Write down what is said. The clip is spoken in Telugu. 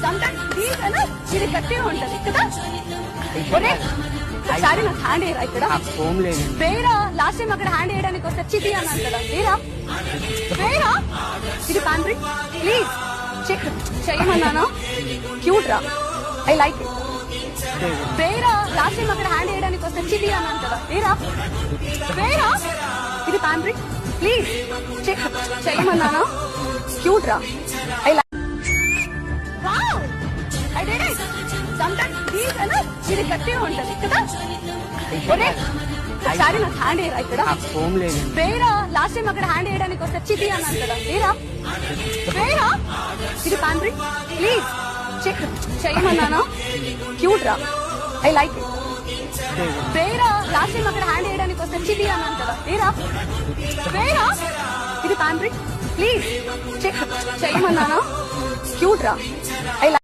sometimes these అలా ఇది గట్టిగా ఉంటది కదా. ఒరే ఒకసారి నాకు హ్యాండ్ వేయరా ఇక్కడ. వేరా లాస్ట్ టైం అక్కడ హ్యాండ్ వేయడానికి వస్తే చిటి అన్నాను కదా. వేరా ఇది ప్యాంట్రీ ప్లీజ్ చెక్ చేయమన్నానా. క్యూట్ రా, ఐ లైక్ ఇట్. వేరా లాస్ట్ టైం అక్కడ హ్యాండ్ వేయడానికి వస్తే చిటి అన్నాను కదా. వేరా ఇది ప్యాంట్రీ ప్లీజ్ చెక్ చేయమన్నానా. క్యూట్ రా, I like. Wow I did it. sometimes these అలా ఇది గట్టిగా ఉంటది కదా. ఒరే ఒకసారి నాకు హ్యాండ్ వేయరా ఇక్కడ. వేరా లాస్ట్ టైం అక్కడ హ్యాండ్ వేయడానికి వస్తే చిటి అన్నాను కదా. వేరా ఇది ప్యాంట్రీ ప్లీజ్ చెక్ చేయమన్నానా. క్యూట్ రా, ఐ లైక్ ఇట్. వేరా లాస్ట్ టైం అక్కడ హ్యాండ్ వేయడానికి వస్తే చిటి అన్నాను కదా. వేరా ఇది ప్యాంట్రీ ప్లీజ్ చెక్ చేయమన్నానా. క్యూట్ రా, ఐ లైక్.